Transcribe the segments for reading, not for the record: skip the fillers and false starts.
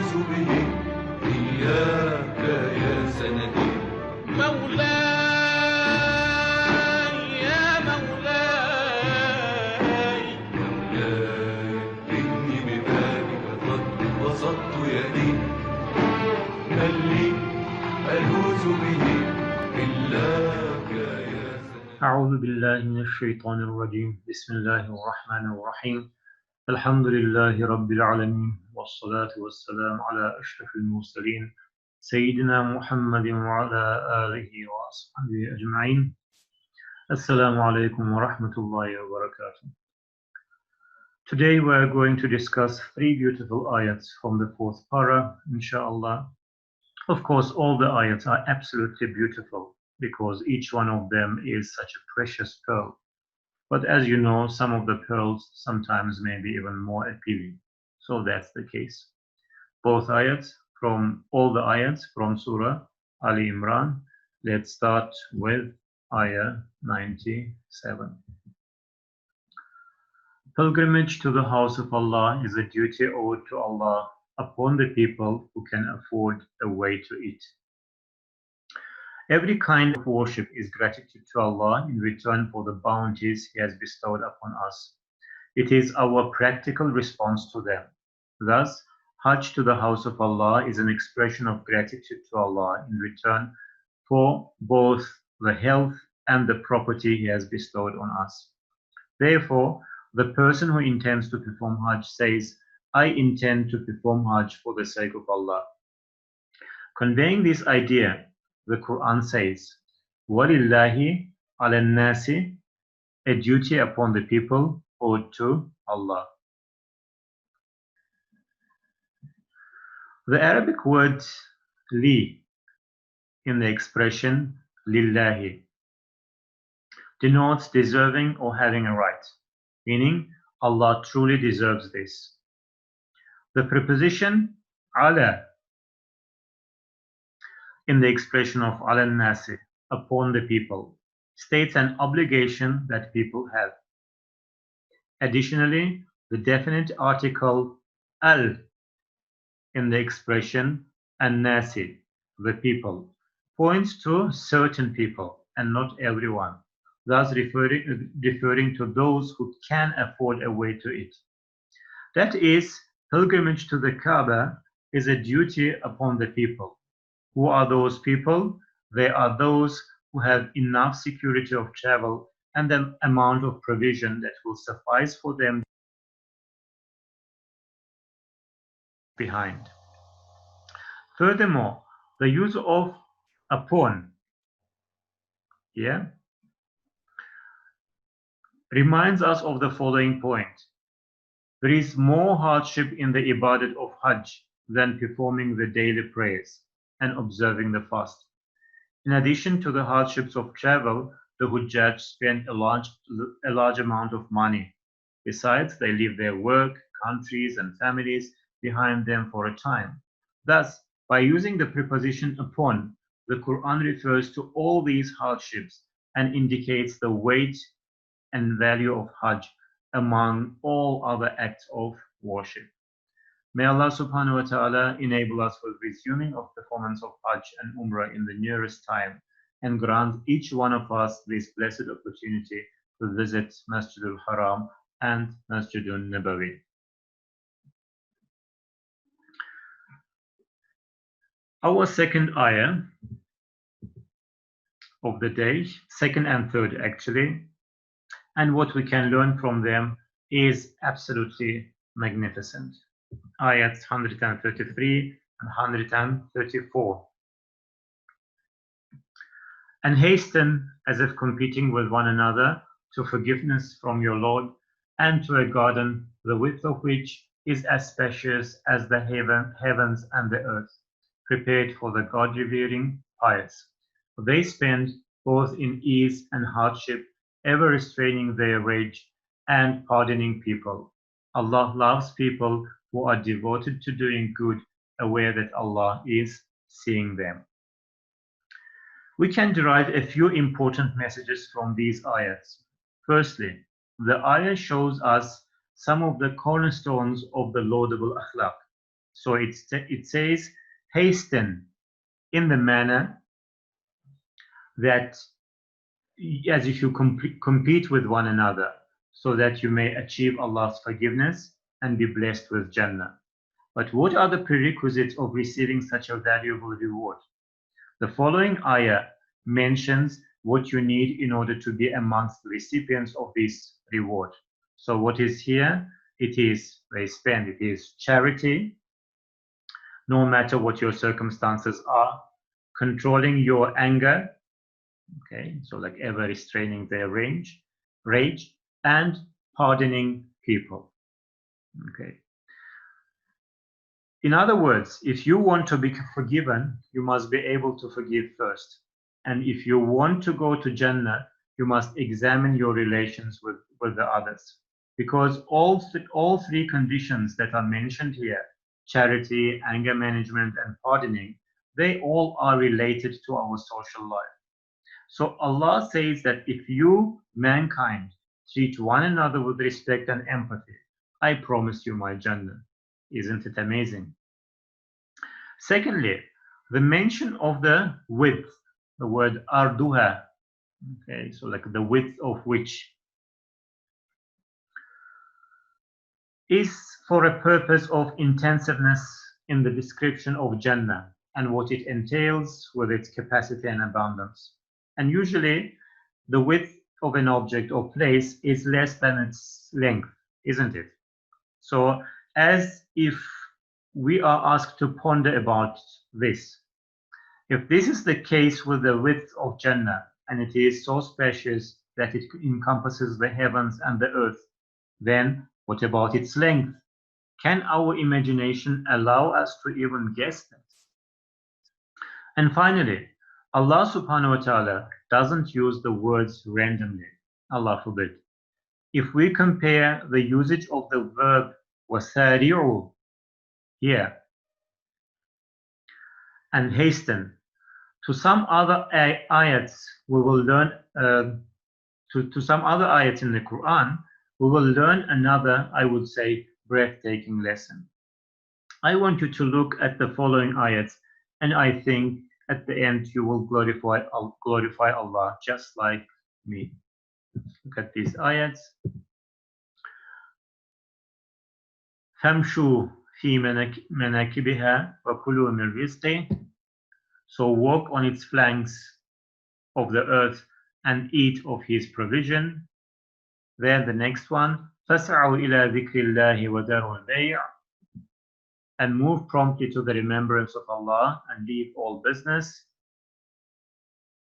ألوذ به إياك يا سندي مولاي يا مولاي مولاي إني ببابك قد بسطت يدي هل لي ألوذ به إياك يا سندي أعوذ بالله من الشيطان الرجيم بسم الله الرحمن الرحيم الحمد لله رب العالمين والصلاة والسلام على أشرف المرسلين سيدنا محمد وعلى آله وأصحابه أجمعين Assalamu alaikum wa rahmatullahi wa barakatuh. Today we are going to discuss three beautiful ayats from the fourth parah, inshallah. Of course, all the ayats are absolutely beautiful because each one of them is such a precious pearl. But as you know, some of the pearls sometimes may be even more appealing. So that's the case. Both ayats all the ayats from Surah Ali Imran. Let's start with ayah 97. Pilgrimage to the house of Allah is a duty owed to Allah upon the people who can afford a way to it. Every kind of worship is gratitude to Allah in return for the bounties He has bestowed upon us. It is our practical response to them. Thus, Hajj to the house of Allah is an expression of gratitude to Allah in return for both the health and the property He has bestowed on us. Therefore, the person who intends to perform Hajj says, I intend to perform Hajj for the sake of Allah. Conveying this idea, the Qur'an says, وَلِلَّهِ عَلَى النَّاسِ, a duty upon the people owed to Allah. The Arabic word li in the expression lillahi denotes deserving or having a right, meaning Allah truly deserves this. The preposition ala in the expression of ala nasi, upon the people, states an obligation that people have. Additionally, the definite article al in the expression an-nasi, the people, points to certain people and not everyone, thus referring to those who can afford a way to it. That is, pilgrimage to the Kaaba is a duty upon the people. Who are those people? They are those who have enough security of travel and an amount of provision that will suffice for them behind. Furthermore, the use of upon here reminds us of the following point. There is more hardship in the ibadat of Hajj than performing the daily prayers and observing the fast. In addition to the hardships of travel, the Hujjaj spend a large amount of money. Besides, they leave their work, countries, and families behind them for a time. Thus, by using the preposition upon, the Quran refers to all these hardships and indicates the weight and value of Hajj among all other acts of worship. May Allah subhanahu wa ta'ala enable us for resuming of performance of Hajj and Umrah in the nearest time and grant each one of us this blessed opportunity to visit Masjidul Haram and Masjidul Nabawi. Our second ayah of the day, second and third actually, and what we can learn from them is absolutely magnificent. Ayats 133 and 134. And hasten as if competing with one another to forgiveness from your Lord and to a garden the width of which is as spacious as the heavens and the earth, prepared for the God-revering pious. They spend both in ease and hardship, ever restraining their rage and pardoning people. Allah loves people who are devoted to doing good, aware that Allah is seeing them. We can derive a few important messages from these ayats. Firstly, the ayah shows us some of the cornerstones of the laudable akhlaq, So it says, hasten in the manner that as if you compete with one another, so that you may achieve Allah's forgiveness and be blessed with Jannah. But what are the prerequisites of receiving such a valuable reward? The following ayah mentions what you need in order to be amongst the recipients of this reward. So what is here? It is it is charity, no matter what your circumstances are, controlling your anger, okay, so like ever restraining their rage, and pardoning people, okay. In other words, if you want to be forgiven, you must be able to forgive first. And if you want to go to Jannah, you must examine your relations with the others. Because all three conditions that are mentioned here, charity, anger management, and pardoning, they all are related to our social life. So Allah says that if you, mankind, treat one another with respect and empathy, I promise you my Jannah. Isn't it amazing? Secondly, the mention of the width, the word arduha, okay, so like the width of which, is for a purpose of intensiveness in the description of Jannah and what it entails with its capacity and abundance. And usually, the width of an object or place is less than its length, isn't it? So, as if we are asked to ponder about this. If this is the case with the width of Jannah, and it is so spacious that it encompasses the heavens and the earth, then what about its length? Can our imagination allow us to even guess that? And finally, Allah subhanahu wa ta'ala doesn't use the words randomly. Allah forbid. If we compare the usage of the verb wasari'u here and hasten to some other ayats, we will learn to some other ayats in the Quran, we will learn another, I would say, breathtaking lesson. I want you to look at the following ayats, and I think at the end you will glorify Allah just like me. Look at these ayats. فَامْشُوا فِي مَنَاكِبِهَا وَكُلُوا مِنْ رِزْقِهِ. So walk on its flanks of the earth and eat of his provision. Then the next one, فَاسْعَوْا إِلَى ذِكْرِ اللَّهِ وَذَرُوا الْبَيْعَ. And move promptly to the remembrance of Allah and leave all business.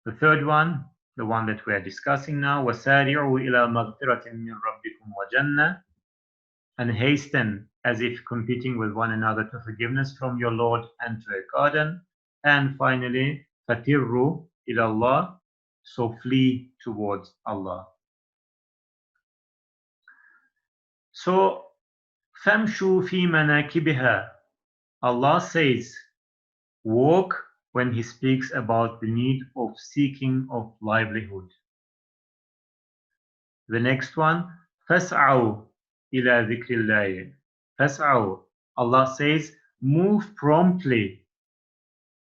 The third one, the one that we are discussing now, وَسَارِعُوا إِلَى مَغْفِرَةٍ مِّن رَبِّكُمْ وَجَنَّةٍ. And hasten as if competing with one another to forgiveness from your Lord and to a garden. And finally, فَتِرُّوا إِلَى اللَّهِ. So flee towards Allah. So, فَامْشُوا فِي مَنَاكِبِهَا. Allah says, walk when He speaks about the need of seeking of livelihood. The next one, فَاسْعَوْا إِلَى ذِكْرِ اللَّهِ. فَاسْعَوْا. Allah says, move promptly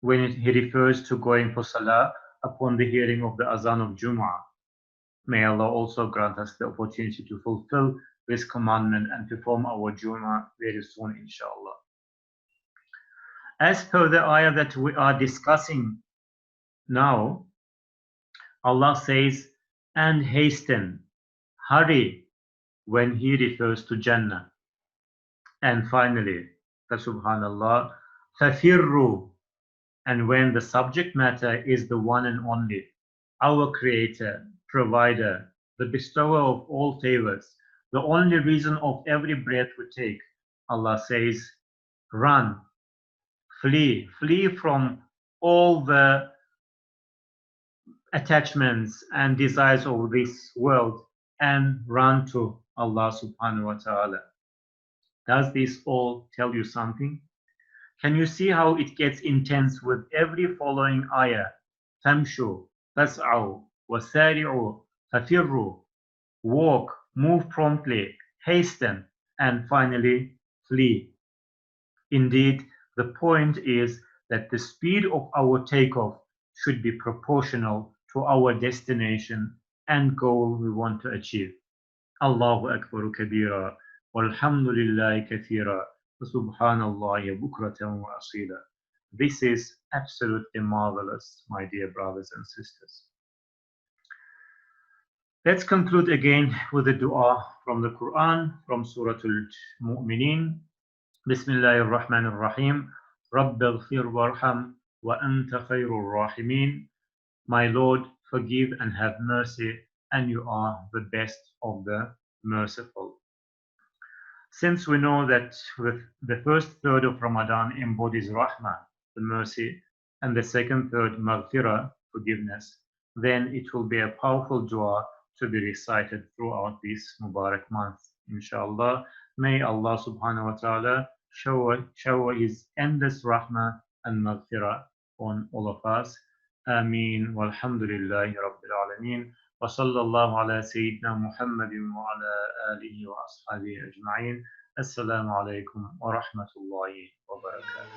when He refers to going for salah upon the hearing of the azan of Jum'ah. May Allah also grant us the opportunity to fulfill this commandment and perform our Jum'ah very soon, inshallah. As per the ayah that we are discussing now, Allah says, and hasten, hurry, when He refers to Jannah. And finally, subhanallah, فَفِرُّوا. And when the subject matter is the one and only, our Creator, Provider, the bestower of all favors, the only reason of every breath we take, Allah says, run, flee from all the attachments and desires of this world and run to Allah subhanahu wa ta'ala. Does this all tell you something? Can you see how it gets intense with every following ayah? فَامْشُوا, فَاسْعَوْا, وَسَارِعُوا, فَفِرُّوا. Walk, move promptly, hasten, and finally flee. Indeed, the point is that the speed of our takeoff should be proportional to our destination and goal we want to achieve. Allahu Akbar kabira, walhamdulillahi kathira, subhanallahi bukratan wa asila. This is absolutely marvelous, my dear brothers and sisters. Let's conclude again with a dua from the Quran, from Surah Al-Mu'mineen. Bismillahir Rahmanir Rahim. Rabbil khir warham wa anta khairur rahimin. My Lord, forgive and have mercy, and you are the best of the merciful. Since we know that with the first third of Ramadan embodies Rahmah, the mercy, and the second third Maghfirah, forgiveness, then it will be a powerful dua to be recited throughout this Mubarak month. Inshallah, may Allah subhanahu wa ta'ala shower His endless Rahmah and Maghfirah on all of us. Ameen. Walhamdulillahi Rabbil Alameen. وصلى الله على سيدنا محمد وعلى آله وأصحابه أجمعين. السلام عليكم ورحمة الله وبركاته.